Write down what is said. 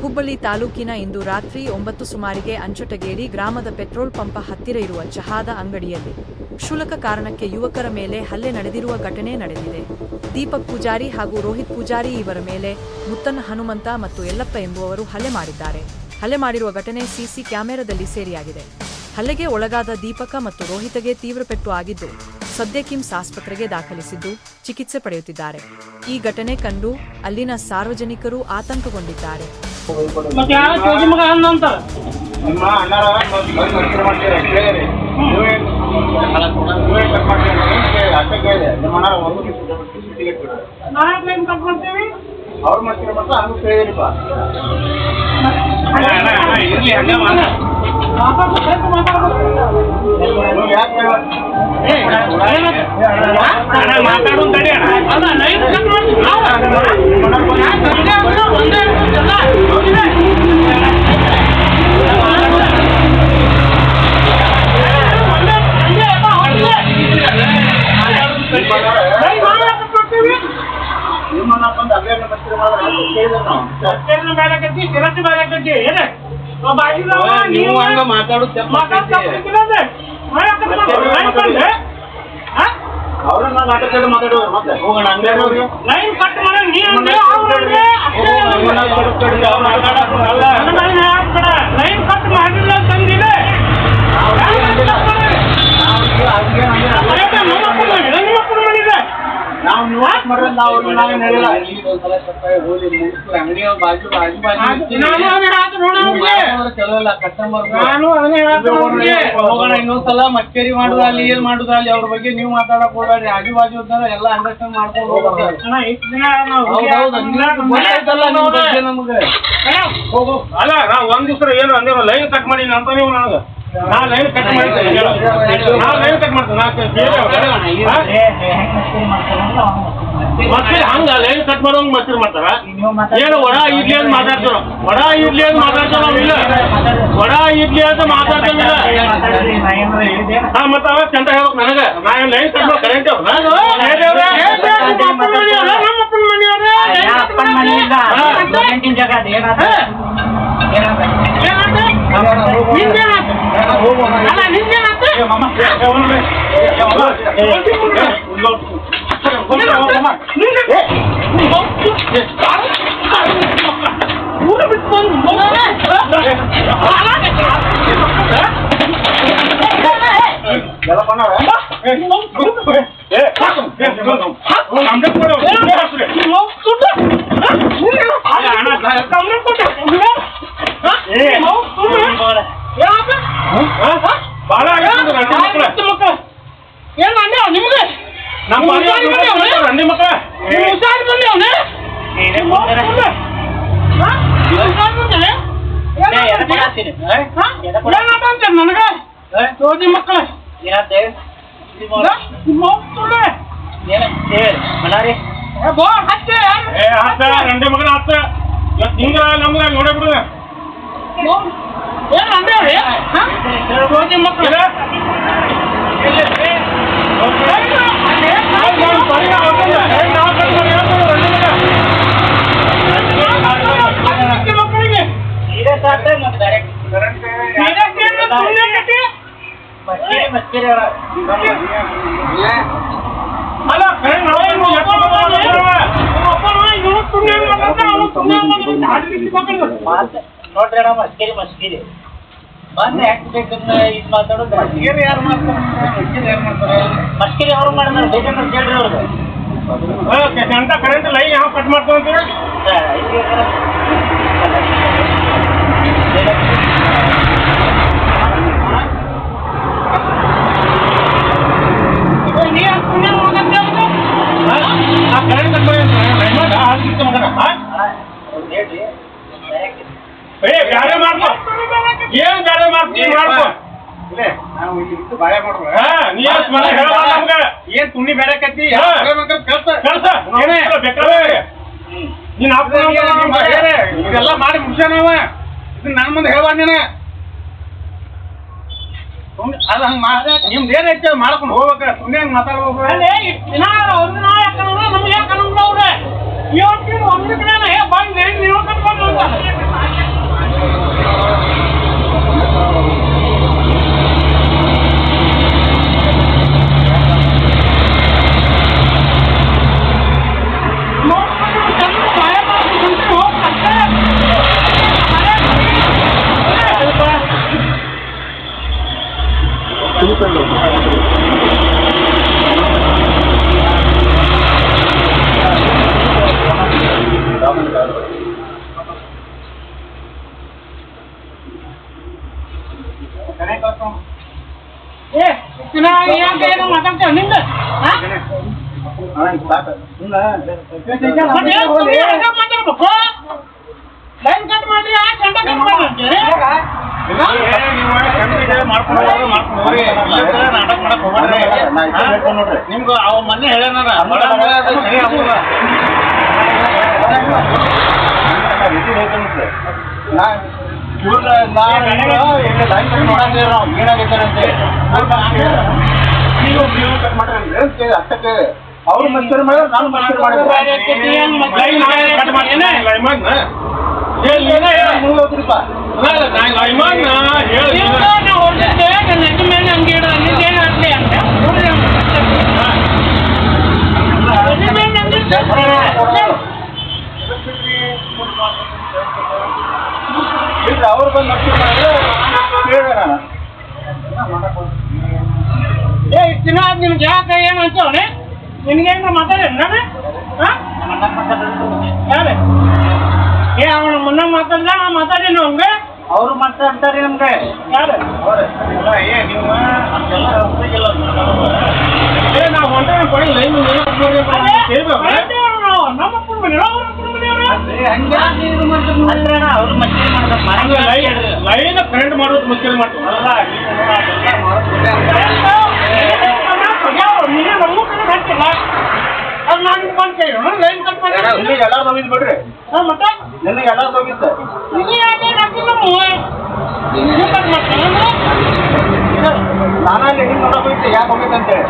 ಹುಬ್ಬಳ್ಳಿ ತಾಲೂಕಿನ ಇಂದು ರಾತ್ರಿ 9 ಸುಮಾರಿಗೆ ಅಂಚಟಗೇರಿ ಗ್ರಾಮದ ಪೆಟ್ರೋಲ್ ಪಂಪ್ ಹತ್ತಿರ ಇರುವ ಚಹಾದ ಅಂಗಡಿಯಲ್ಲಿ ಕ್ಷುಲ್ಲಕ ಕಾರಣಕ್ಕೆ ಯುವಕರ ಮೇಲೆ ಹಲ್ಲೆ ನಡೆದಿರುವ ಘಟನೆ ನಡೆದಿದೆ. ದೀಪಕ್ ಪೂಜಾರಿ ಹಾಗೂ ರೋಹಿತ್ ಪೂಜಾರಿ ಇವರ ಮೇಲೆ ಮುತ್ತನ್ನ ಹನುಮಂತ ಮತ್ತು ಯಲ್ಲಪ್ಪ ಎಂಬುವವರು ಹಲ್ಲೆ ಮಾಡಿದ್ದಾರೆ. ಹಲ್ಲೆ ಮಾಡಿರುವ ಘಟನೆ ಸಿಸಿ ಕ್ಯಾಮೆರಾದಲ್ಲಿ ಸೆರೆಯಾಗಿದೆ. ಹಲ್ಲೆಗೆ ಒಳಗಾದ ದೀಪಕ ಮತ್ತು ರೋಹಿತ್ಗೆ ತೀವ್ರ ಪೆಟ್ಟು ಆಗಿದ್ದು ಸದ್ಯ ಕಿಮ್ಸ್ ಆಸ್ಪತ್ರೆಗೆ ದಾಖಲಿಸಿದ್ದು ಚಿಕಿತ್ಸೆ ಪಡೆಯುತ್ತಿದ್ದಾರೆ. ಈ ಘಟನೆ ಕಂಡು ಅಲ್ಲಿನ ಸಾರ್ವಜನಿಕರು ಆತಂಕಗೊಂಡಿದ್ದಾರೆ. ನೀವು ಹಂಗ ಮಾತಾಡೋದು ಅವ್ರನ್ನ ಮಾತಾಡ್ತಾರೆ ಮಾತಾಡೋರು ಮತ್ತೆ ಹೋಗೋಣ ಅಂಗಡಿಯವ್ರಿಗೆ ಲೈನ್ ಕಟ್ ಮಾಡಿ ಲೈನ್ ಕಟ್ ಮಾಡಿಲ್ಲ ತಂದಿದೆ ನಾವು ಅಂಗಡಿಯ ಬಾಜು ಚಲೋಲ್ಲ ಕಸ್ಟಮರ್ ಹೋಗೋಣ ಇನ್ನೊಂದ್ಸಲ ಮಕ್ಕೇರಿ ಮಾಡುದ ಅಲ್ಲಿ ಏನ್ ಮಾಡುದ ಅಲ್ಲಿ ಅವ್ರ ಬಗ್ಗೆ ನೀವು ಮಾತಾಡಕ್ ಹೋಗ್ಬೇಡ್ರಿ ಆಜು ಬಾಜು ಇದ್ದಾರ ಎಲ್ಲ ಅಂಡರ್ಸ್ಟ್ಯಾಂಡ್ ಮಾಡ್ಕೊಂಡು ಹೋಗ್ಬೇಕು. ನಮ್ಗೆ ಹೋಗು ಅಲ್ಲ ನಾ ಒಂದ್ ದಿವಸ ಏನು ಅಂದೇವ ಲೈನ್ ಕಟ್ ಮಾಡಿ ಅಂತ ನೀವು ನನಗ ನಾ ಲೈನ್ ಕಟ್ ಮಾಡ್ತೇನೆ ನಾ ಲೈನ್ ಕಟ್ ಮಾಡ್ತೇನೆ ಮತ್ತೆ ಹಂಗ ಲೈನ್ ಕಟ್ ಮಾಡೋಂಗ್ ಮಸ್ತಿ ಮಾಡ್ತಾರ ಏನು ಒಡ ಇಡ್ಲಿ ಅಂತ ಮಾತಾಡ್ತಾರ ಒಡ ಇಡ್ಲಿ ಅಂತ ಮಾತಾಡ್ತಾರ ಇಲ್ಲ ಒಡ ಇಡ್ಲಿ ಅಂತ ಮಾತಾಡ್ತಾರ ಹಾ ಮತ್ತ ಅವಾಗ ಚಂದ ಹೇಳ್ಬೇಕು ನನಗ ನಾ ಏನ್ ಲೈನ್ ಕಟ್ ಮಾಡಿ ಕರೆಂಟ್ ನೋಡ್ರಿ ಅಣ್ಣ ಮಸ್ಕಿರಿ ಬಂದು ಹಾಕ್ಬೇಕನ್ನ ಇದು ಮಾತಾಡೋದು ಯಾರು ಮಾಡ್ತಾರೆ ಮಸ್ಕಿರಿ ಅವ್ರು ಮಾಡಿದ್ರೆ ಬೇಜಾರು ಕೇಳ್ರಿ ಅವ್ರಿಗೆ ಅಂತ ಕರೆಂಟ್ ಲೈನ್ ಯಾವ ಕಟ್ ಮಾಡ್ಕೊಂತೀರ ಕರೆಂಟ್ ಕಟ್ ಬ್ಯಾರೆ ಮಾಡ್ಕೊ ಏನ್ ಬ್ಯಾರೆ ಮಾಡ್ತೀನಿ ಮಾಡ್ಕೊ ಏನ್ ತುಣ್ಣಿ ಬೇರೆ ಕತ್ತಿ ಇದೆಲ್ಲ ಮಾಡಿ ಮುಗಿಸ್ಯಾನವ ಇದನ್ನ ನನ್ನ ಮುಂದೆ ಹೇಳ್ಬಾರ್ದು ನೀನು ಅಲ್ಲ ಹಂಗ ನಿಮ್ದು ಏನೈತೆ ಮಾಡ್ಕೊಂಡು ಹೋಗ್ಬೇಕ ಸುಮ್ಮನೆ ಹಂಗ ಮಾತಾಡ್ಬೇಕು ನಮ್ಗೆ ಯಾಕೆ ಏ ಯಾಕೆ ಏನೋ ಮಾತಾಡ್ತೇವೆ ನಿಂದ ಮಾತಾಡ್ಬೇಕು ಲೈನ್ ಕಟ್ ಮಾಡಿ ಗಂಟ ಕಟ್ ಮಾಡಿ ನಾಟಕ ಮಾಡಕ್ ಹೋಗ್ರಿ ನಿಮ್ಗೆ ಅವ ಮೊನ್ನೆ ಹೇಳ್ಯಾನ ಅವ್ರು ಮಸ್ಕರಿ ಮಾಡಿದ್ರೆ ನಾನು ಮಸ್ಕರಿ ಅವ್ರು ಬಂದು ಮಸ್ಕರಿ ಮಾಡಿದ್ರೆ ನಾನು ಇಷ್ಟು ದಿನ ನಿಮ್ಗೆ ಯಾಕೆ ಏನು ಅಂತವನೆ ನಿನಗೇನು ಮಾತಾಡ ನಾನು ಯಾರೇ ಏ ಅವನು ಮುನ್ನ ಮಾತಾಡ್ದ ಮಾತಾಡೇನು ಹಂಗೆ ಅವ್ರು ಮಾತಾಡ್ತಾರೆ ನಮ್ಗೆ ಯಾರು ಏ ನೀವು ಅಂತೆಲ್ಲ ಏ ನಾವು ಹೊಂಟೆ ಕೊಡಿ ಲೈನ್ ನಮ್ಮ ಅವ್ರು ಮಸ್ಕರಿ ಮಾಡ್ತಾರೆ ಲೈನ್ ಕರೆಂಟ್ ಮಾಡೋದು ಮುಖ್ಯ ಮಾಡ್ತಾರೆ ನೀನೇ ನಮಗೂ ಕಡೆ ಹಾಕ್ತಿಲ್ಲ ಅದು ನಾನು ಬಂದು ಕೇಳಿ ಲೈನ್ ಕಟ್ ಮಾಡಿ ನಿಮಗೆ ಎಲ್ಲಾರು ಹೋಗಿದ್ ಬಿಡ್ರಿ ಮತ್ತೆ ನಿಮಗೆ ಎಲ್ಲಾರು ಹೋಗಿದ್ದ ನೀನೇ ಯಾಕೆ ಹಾಕಿಲ್ಲ ನೀವು ಕಟ್ ಮಾಡ್ತೀನಿ ನಾನಲ್ಲಿ ಹಿಂಗೆ ನೋಡಕ್ ಹೋಗಿದ್ದೆ ಯಾಕೆ ಹೋಗಿದ್ದೆ ಅಂತೇಳಿ